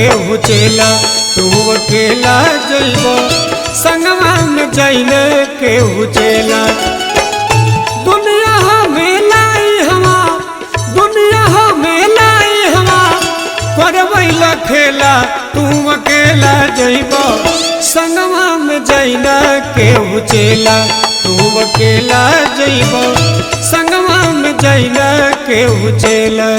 केहू चेला तू अकेला जइबो संगवा में जइले केहू चेला। दुनिया हमें लाई हवा दुनिया हमें लाई हवा करवैला खेला तू अकेला जइबो संगवा में जइला केहू चेला तू अकेला जइबो संगवा में जइला केहू चेला।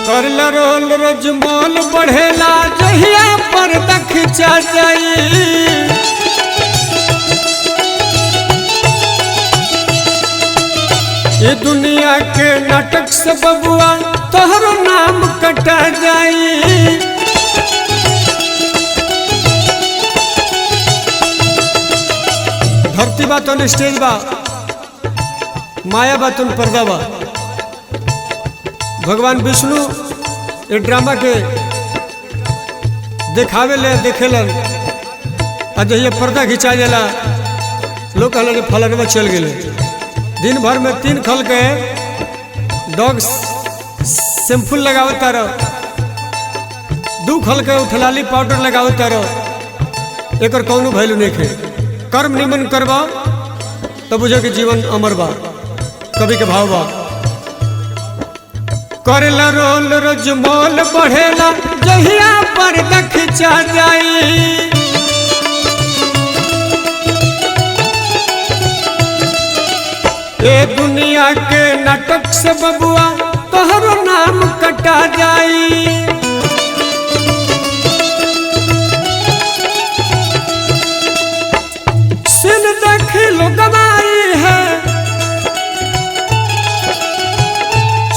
करला रोल रोज मोल बढ़ेला जहिया पर दखचा जाई। ये दुनिया के नाटक से बबुआ तोहरो नाम कटा जाई। धरती बा तो स्टेज बा माया बा तुम पर्दा बा। भगवान विष्णु ये ड्रामा के देखावे ले देखेलन आज ये पर्दा खिंचा जाला लोग कहलन फलनवा चल गए। दिन भर में 3 खल के डॉग शैम्पू लगावता रहो 2 खल के उठलाली पाउडर लगावता रहो एक कौनो वैल्यू नहीं खे। कर्म निमन करवा तब बुझो कि जीवन अमर बा कभी के भाव बा। करला रोल रोज मोल बढ़ेला जहिया पर दखचा जाई। ए दुनिया के नाटक से बबुआ तोहरो नाम कटा जाई। सिन देख लो गवाई है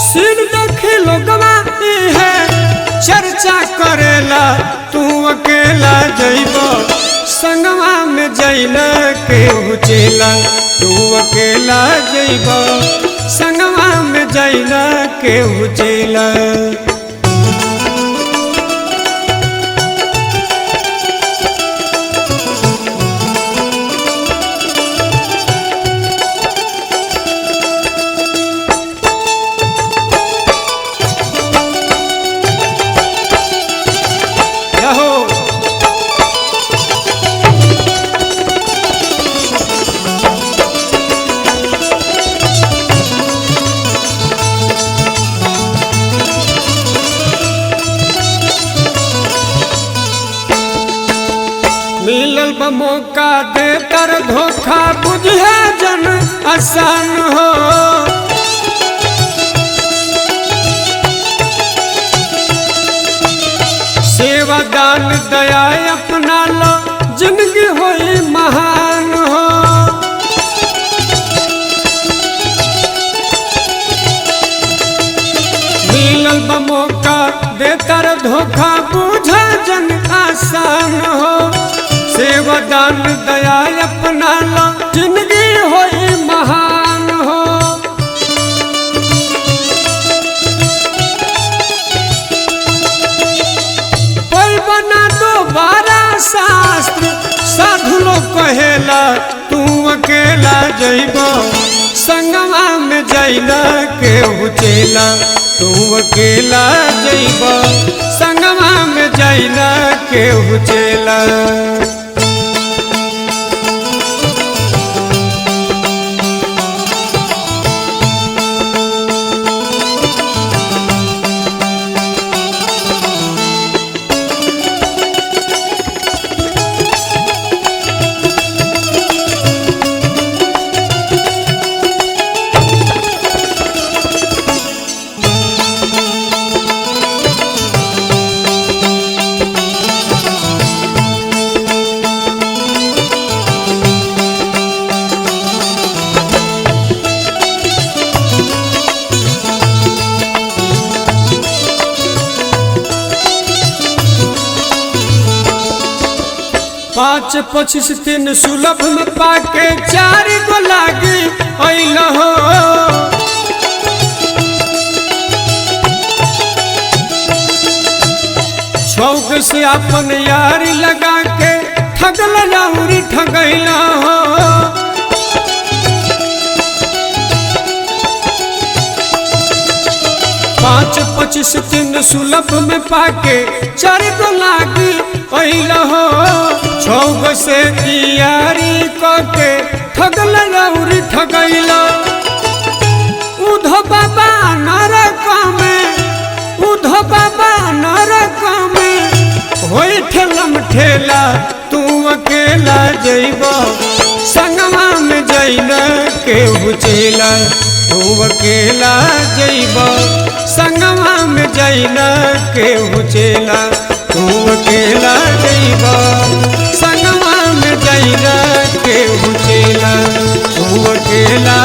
सिन गवाई है चर्चा करेला तू अकेला जइबो संगवा में जइला केहू चेला तू अकेला जइबो संगवा में जइला केहू चेला। मिलल बा मौका दे कर धोखा बुझे जन आसान हो। सेवा दान दया अपना लो जिंदगी होई महान हो। मिलल बा मौका दे कर धोखा बुझे जन आसान हो। सेवा दान दया अपना ला जिंदगी होई महान हो। कोई बना दोबारा शास्त्र साधु लोग कहेला तू अकेला जइबो संगवा में जइला केहू चेला तू अकेला जइबो संगवा में जइला केहू चेला। 5 25 3 सुलभ में पाके 4 गो लागी अइल हो। शौक से अपन यारी लगा के ठगल लाउरी ठगैला हो। 5 25 3 सुलभ में पाके 4 गो लागी अइल हो। शौक से यारी के ठगल लाउरी ठगैला। उधो बाबा नरक में, उधो बाबा नरक में होई ठेलम ठेला। तू अकेला जइबो संगवा में जइल केहू चेला। तू अकेला जइबो संगवा में जइल केहू चेला। तू अकेला जइबो संगवा में जइल केहू चेला। तू अकेला